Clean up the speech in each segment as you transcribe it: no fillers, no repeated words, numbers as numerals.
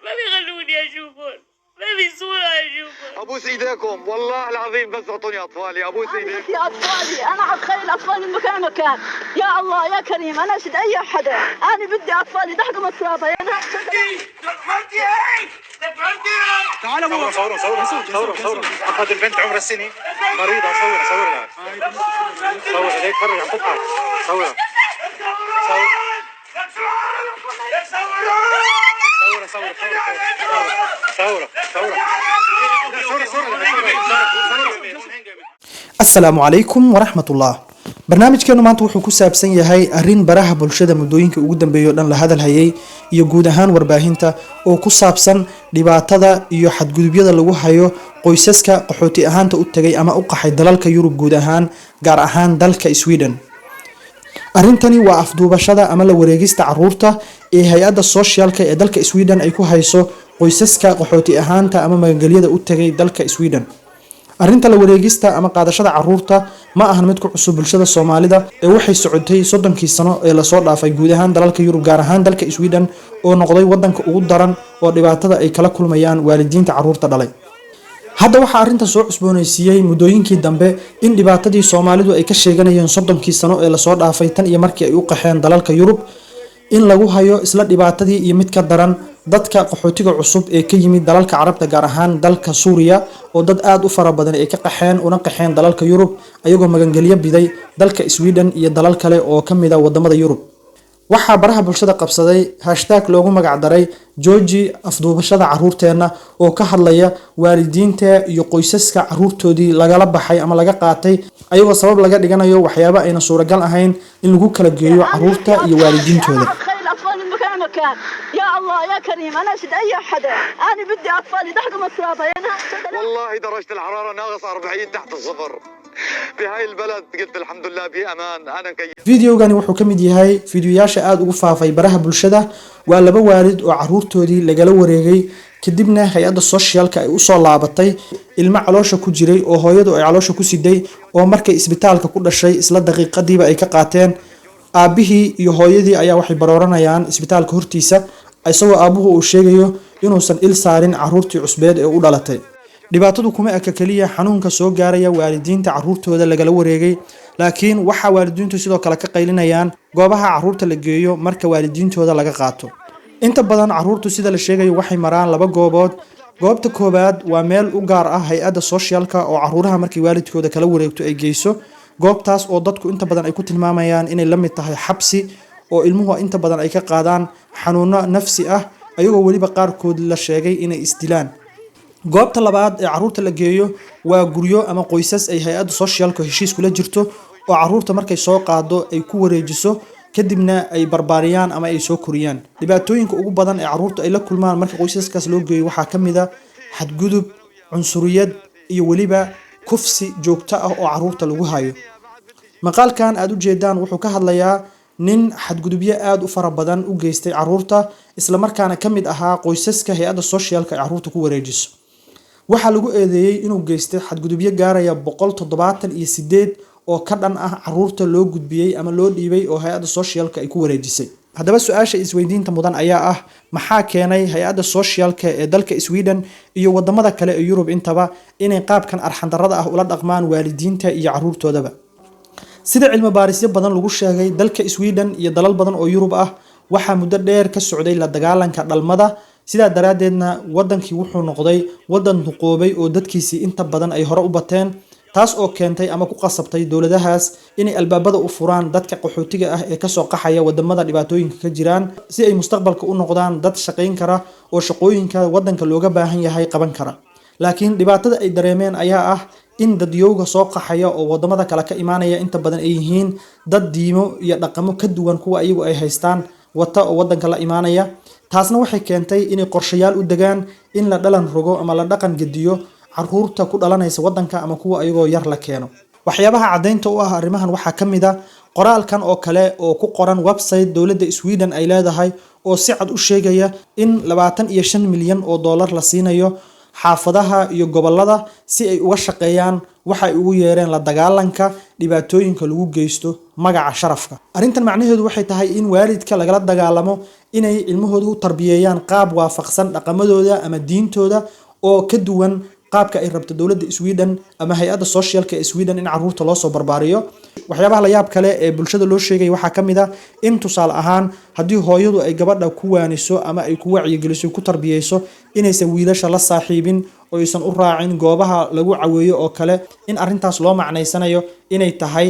ما بيخلوني اشوفهم، ما في صورة اشوفهم. ابوس ايديكم والله العظيم بس اعطوني اطفالي، ابوس ايديكم. يا اطفالي انا اتخيل اطفالي من مكان يا الله يا كريم انا اشد اي حدا، انا بدي اطفالي تحكم الصلاه انا تعالوا صوروا اخذ البنت عمر السنه مريضه صورها هيك فرج عم تضحك صورها السلام عليكم ورحمة الله. barnaamijkeenu maanta wuxuu ku saabsan yahay arrin baraha bulshada muddooyinka ugu dambeeyay dhan la hadal hayay iyo guud ahaan warbaahinta oo ku saabsan dhibaatada iyo xadgudubyada lagu hayo qoysaska qaxooti ahaanta u tagay ama u qaxay dalalka Yurub guud ahaan gaar ahaan dalka Sweden. arrintani waa afduubashada ama la wareegista caruurta ee hay'adda socialka ee dalka Sweden ay ku hayso qoysaska qaxooti ahaanta ama magaalada u tagay dalka Sweden. arrinta la wareegista ama qaadashada caruurta ma ahan mid ku cusub bulshada Soomaalida ee waxay socotay 30 sano ee la soo dhaafay guud ahaan dalalka Yurub gaar ahaan dalka Sweden oo noqday wadanka ugu daran oo dhibaatada ay kala kulmayaan waalidiinta caruurta dhalay. hadda waxa arrinta soo cusboonaysiiyay muddooyinkii dambe in dhibaatadii Soomaalidu ay ka sheeganayeen 30 sano ee la soo dhaafay tan iyo markii ay u qaxeen dalalka Yurub in lagu hayo isla dhibaatadii iyo mid ka daran dadka qaxootiga cusub ee ka yimid dalalka Carabta gaar ahaan dalka Suuriya oo dad aad u fara badan ay ka qaxeen dalalka Yurub ayagoo magangeliyo biday dalka Sweden iyo dalal kale oo kamid ah wadamada Yurub. waxaa baraha bulshada qabsaday hashtag loogu magac daray Jooji afduubashada caruurteena oo ka hadlaya waalidiinta iyo qoysaska caruurtoodii lagala baxay ama laga qaatay ayagoo sabab laga dhiganayo waxyaabo ayna suuragal ahayn in lagu kala geeyo caruurta iyo waalidiintooda. يا الله يا كريم انا اشد اي حدا، انا بدي اطفالي تحكم الصلاه انا والله درجة الحرارة ناقص 40 تحت الصفر في هاي البلد. قلت الحمد لله بأمان. أنا فيديوغاني wuxuu ka mid yahay fiidiyoyaasha aad ugu faafay baraha bulshada waa laba waalid oo caruurtoodii lagala wareegay kadibna hay'adda socialka ay u soo laabatay ilmo caloosha ku jiray oo hooyadu ay caloosha ku siday oo markay isbitaalka ku dhashay isla daqiiqadiiba ay ka qaateen. aabihii iyo hooyadii ayaa waxay barooranayaan isbitaalka hortiisa isagoo aabuhu uu sheegayo inuusan il saarin caruurtii cusbeed ee u dhalatay. dhibaatadu kuma eka kaliya xanuunka soo gaaraya waalidiinta caruurtooda lagala wareegay laakiin waxa waalidiintu sidoo kale ka qaylinayaan goobaha caruurta la geeyo marka waalidiintooda laga qaato. inta badan caruurtu sida la sheegayo waxay maraan laba goobood. goobta koobaad waa meel u gaar ah hay'adda socialka oo caruuraha markii waalidkooda kala wareegto ay geyso. goobtaas oo dadku inta badan ay ku tilmaamayaan inay la mid tahay xabsi oo ilmuhu inta badan ay ka qaadaan xanuuno nafsi ah ayagoo waliba qaarkood la sheegay inay isdilaan. goobta labaad ee caruurta la geeyo waa guryo ama qoysas ay hay'adda socialka heshiis kula jirto oo caruurta markay soo qaado ay ku wareejiso kadibna ay barbaariyaan ama ay soo koriyaan. dhibaatooyinka ugu badan ee caruurta ay la kulmaan marka qoysaskaas loo geeyo waxaa ka mid ah xadgudub, cunsuriyad iyo waliba kufsi joogto ah oo caruurta lagu hayo. maqaalkan aad u jeedaan wuxuu ka hadlayaa nin xadgudubyo aad u fara badan u geystay caruurta isla markaana kamid ahaa qoysaska hay'adda socialka ay caruurta ku wareejiso. waxaa lagu eedeeyay inuu geystay xadgudubyo gaaraya 178 oo ka dhan ah caruurta loo gudbiyay ama loo dhiibay oo hay'adda socialka ay ku wareejisay. haddaba su'aasha isweydiinta mudan ayaa ah maxaa keenay hay'adda socialka ee dalka Sweden iyo wadamada kale ee Yurub intaba inay qaabkan arxan darrada ah ula dhaqmaan waalidiinta iyo caruurtoodaba. sida cilmi baarisyo badan lagu sheegay dalka Sweden iyo dalal badan oo Yurub ah waxaa muddo dheer ka socday la dagaalanka dhalmada sidaa daraadeedna wadankii wuxuu noqday wadan duqoobay oo dadkiisii inta badan ay hore u bateen taas oo keentay ama ku qasabtay dawladahaas inay albaabada u furaan dadka qaxootiga ah ee ka soo qaxaya wadamada dhibaatooyinka ka jiraan si ay mustaqbalka u noqdaan dad shaqayn kara oo shaqooyinka wadanka looga baahan yahay qaban kara. laakiin dhibaatada ay dareemeen ayaa ah in dadyowga soo qaxaya oo wadamada kale ka imaanaya inta badan ay yihiin dad diimo iyo dhaqamo ka duwan kuwa ayagu ay haystaan wata oo wadanka la imaanaya. taasna waxay keentay inay qorshayaal u degaan in la dhalan rogo ama la dhaqan gediyo caruurta ku dhalanaysa wadanka ama kuwa ayagoo yar la keeno. waxyaabaha cadeynta u ah arrimahan waxaa ka mid ah qoraalkan oo kale oo ku qoran website dawladda Sweden ay leedahay oo si cad u sheegaya in 25 milyan oo dollar la siinayo xaafadaha iyo gobolada si ay uga shaqeeyaan waxa ay ugu yeereen la dagaalanka dhibaatooyinka lagu geysto magaca sharafka. Arrintan macnaheedu waxay tahay in waalidka lagala dagaalamo inay ilmahooda u tarbiyeeyaan qaab waafaqsan dhaqamadooda ama diintooda oo ka duwan qaabka ay rabto dowladda Sweden ama hay'adda socialka ee Sweden in carruurta loo soo barbaariyo. waxyaabaha la yaab kale ee bulshada loo sheegay waxaa ka mid ah in tusaale ahaan haddii hooyadu ay gabadha ku waaniso ama ay ku wacyigeliso ku tarbiyeyso inaysan wiilasha la saaxiibin oo aysan u raacin goobaha lagu caweeyo oo kale in arrintaas loo macnaysanayo inay tahay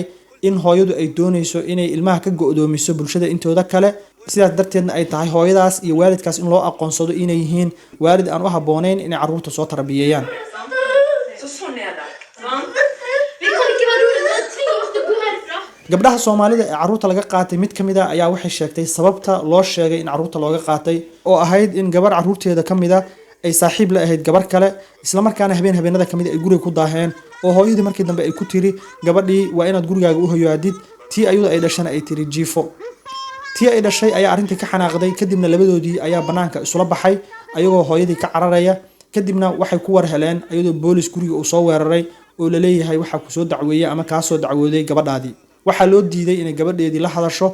in hooyadu ay doonayso inay ilmaha ka go'doomiso bulshada intooda kale sidaas darteedna ay tahay hooyadaas iyo waalidkaas in loo aqoonsado inay yihiin waalid aan u habboonayn inay carruurta soo tarbiyeeyaan. gabdhaha Soomaalida ee carruurta laga qaatay mid kamid ah ayaa waxay sheegtay sababta loo sheegay in carruurta looga qaatay oo ahayd in gabar carruurteeda kamid ah ay saaxiib la ahayd gabar kale isla markaana habeenada kamid ay guriga ku daaheen oo hooyadii markii dambe ay ku tiri gabadhii waa inaad gurigaaga u hoyaadid tii ayadu ay dhashana ay tiri jiifo tii ay dhashay ayaa arrintii ka xanaaqday kadibna labadoodii ayaa banaanka isula baxay ayagoo hooyadii ka cararaya kadibna waxay ku war heleen ayadoo boolis guriga uu soo weeraray oo la leeyahay waxa ku soo dacweeyay ama ka soo dacwooday gabadhaadii waxaa loo diiday inay gabadheedii la hadasho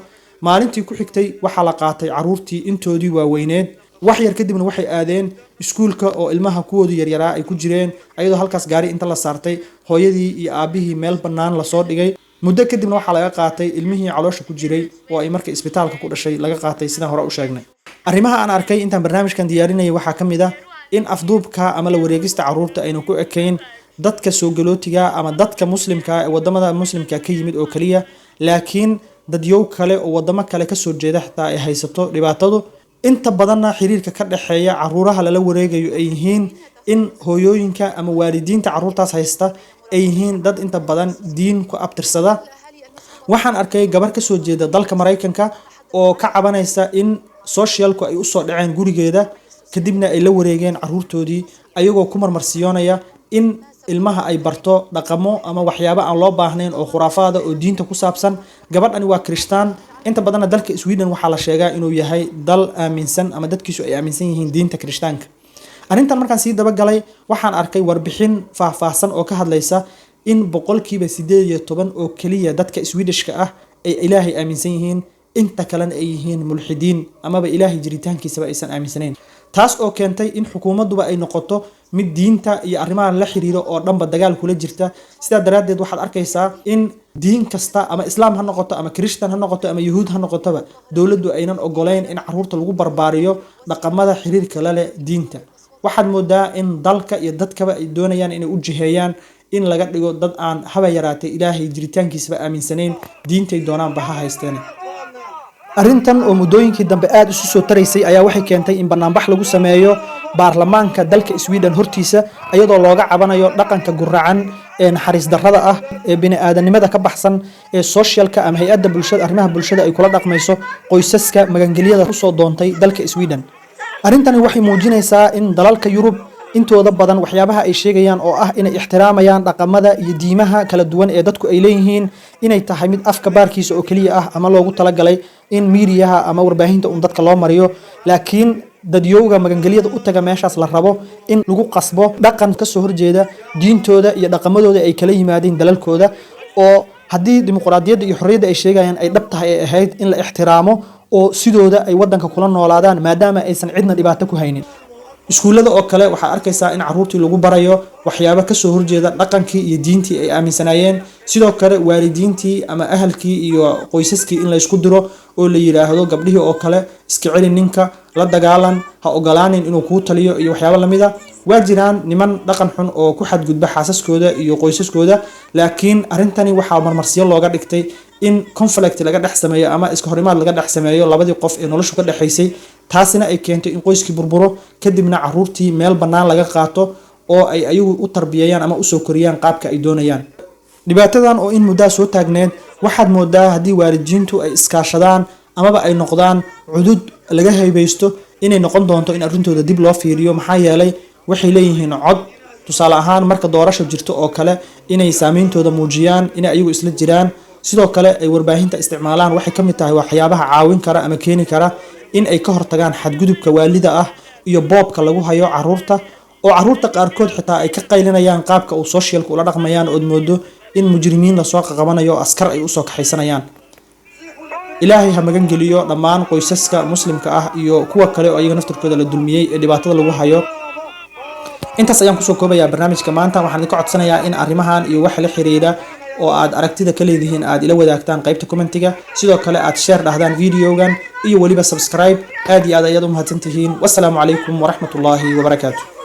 maalintii ku xigtay waxaa la qaatay carruurtii intoodii waaweyneed wax yar kadibna waxay aadeen iskuulka oo ilmaha kuwoodu yaryaraa ay ku jireen ayadoo halkaas gaari inta la saartay hooyadii iyo aabihii meel bannaan lasoo dhigay muddo kadibna waxaa laga qaatay ilmihii caloosha ku jiray oo ay markay isbitaalka ku dhashay laga qaatay sidaan hore u sheegnay. arrimaha aan arkay intaan barnaamijkan diyaarinayay waxaa ka mid ah in afduubka ama la wareegista carruurta aynu ku ekayn dadka soo galootiga ama dadka muslimka ee wadamada muslimka ka yimid oo kaliya laakiin dadyow kale oo wadamo kale ka soo jeeda xitaa ay haysato dhibaatadu inta badanna xiriirka ka dhaxeeya carruuraha lala wareegayo ay yihiin in hooyooyinka ama waalidiinta carruurtaas haysta ay yihiin dad inta badan diin ku abtirsada. waxaan arkay gabar ka soo jeeda dalka Mareykanka oo ka cabanaysa in socialku ay u soo dhaceen gurigeeda kadibna ay la wareegeen carruurtoodii ayagoo ku marmarsiyoonaya in ilmaha ay barto dhaqamo ama waxyaabo aan loo baahnayn oo khuraafaada oo diinta ku saabsan. gabadhani waa Kristaan inta badanna dalka Sweden waxaa la sheegaa inuu yahay dal aaminsan ama dadkiisu ay aaminsan yihiin diinta Kirishtaanka. arrintan markaan sii dabagalay waxaan arkay warbixin faahfaahsan oo ka hadlaysa in 8% oo kaliya dadka Swedishka ah ay ilaahay aaminsan yihiin inta kalena ay yihiin mulxidiin amaba ilaahay jiritaankiisaba aysan aaminsanayn taas oo keentay in xukuumaduba ay noqoto mid diinta iyo arrimaha la xiriiro oo dhanba dagaal kula jirta. sidaa daraadeed waxaad arkaysaa in diin kasta ama islaam ha noqoto ama Kirishtaan ha noqoto ama yahuud ha noqotoba dowladdu aynan ogoleyn in carruurta lagu barbaariyo dhaqamada xiriirka la leh diinta. waxaad moodaa in dalka iyo dadkaba ay doonayaan inay u jiheeyaan in laga dhigo dad aan haba yaraatay ilaahay jiritaankiisaba aaminsanayn diintay doonaanba ha haysteen. arrintan oo muddooyinkii dambe aad isu soo taraysay ayaa waxay keentay in banaanbax lagu sameeyo baarlamaanka dalka Sweden hortiisa iyadoo looga cabanayo dhaqanka guracan ee naxariis darrada ah ee bini'aadanimada ka baxsan ee socialka ama hay'adda bulshada arrimaha bulshada ay kula dhaqmayso qoysaska magangeliyada ku soo doontay dalka Sweden. arrintani waxay muujinaysaa in dalalka Yurub intooda badan waxyaabaha ay sheegayaan oo ah inay ixtiraamayaan dhaqamada iyo diimaha kala duwan ee dadku ay leeyihiin inay tahay mid afka baarkiisa oo kaliya ah ama loogu talagalay in miidiyaha ama warbaahinta dadka loo mariyo laakiin dadyowga magangeliyada u taga meeshaas la rabo in lagu qasbo dhaqan ka soo horjeeda diintooda iyo dhaqamadooda ay kala yimaadeen dalalkooda oo haddii dimuqraadiyadda iyo xorriyadda ay sheegayaan ay dhab tahay ay ahayd in la ixtiraamo oo sidooda ay wadanka kula noolaadaan maadaama aysan cidna dhibaato ku haynin. iskuulada oo kale waxaa arkaysaa in carruurtii lagu barayo waxyaabo ka soo horjeeda dhaqankii iyo diintii ay aaminsanaayeen sidoo kale waalidiintii ama ahalkii iyo qoysaskii in la isku diro oo la yiraahdo gabdhihii oo kale iska celi ninka la dagaalan ha ogolaanin inuu kuu taliyo iyo waxyaabo lamid ah. waa jiraan niman dhaqan xun oo ku xadgudba xaasaskooda iyo qoysaskooda laakiin arrintani waxaa marmarsiyo looga dhigtay in conflict laga dhex sameeyo ama iska horimaad laga dhex sameeyo labadii qof ee noloshu ka dhaxaysay taasina ay keentay in qoyskii burburo kadibna carruurtii meel bannaan laga qaato oo ay ayagu u tarbiyeeyaan ama u soo koriyaan qaabka ay doonayaan. dhibaatadan oo in muddo soo taagneed waxaad moodaa haddii waalidiintu ay iskaashadaan amaba ay noqdaan cudud laga haybaysto inay noqon doonto in arrintooda dib loo fiiriyo maxaa yeelay waxay leeyihiin cod. tusaale ahaan marka doorasho jirto oo kale inay saameyntooda muujiyaan inay ayagu isla jiraan sidoo kale ay warbaahinta isticmaalaan waxay ka mid tahay waxyaabaha caawin kara ama keeni kara in ay ka hortagaan xadgudubka waalida ah iyo boobka lagu hayo carruurta oo carruurta qaarkood xitaa ay ka qaylinayaan qaabka uu socialku ula dhaqmayaan oo moodo in mujrimiin lasoo qabanayo askar ay usoo kaxaysanayaan. ilaahay ha magan geliyo dhammaan qoysaska muslimka ah iyo kuwa kale oo ayaga naftirkooda la dulmiyay ee dhibaatada lagu hayo. intaas ayaan kusoo koobayaa barnaamijka maanta. waxaan idinka codsanayaa in arrimahan iyo wax la xiriira oo aad aragtida ka leedihiin aad ila wadaagtaan qaybta commentiga, sidoo kale aad share dhahdaan videogan iyo waliba subscribe. aad iyo aad ayaad u mahadsantihiin. wassalaamu calaykum waraxmatullaahi wabarakaatuh.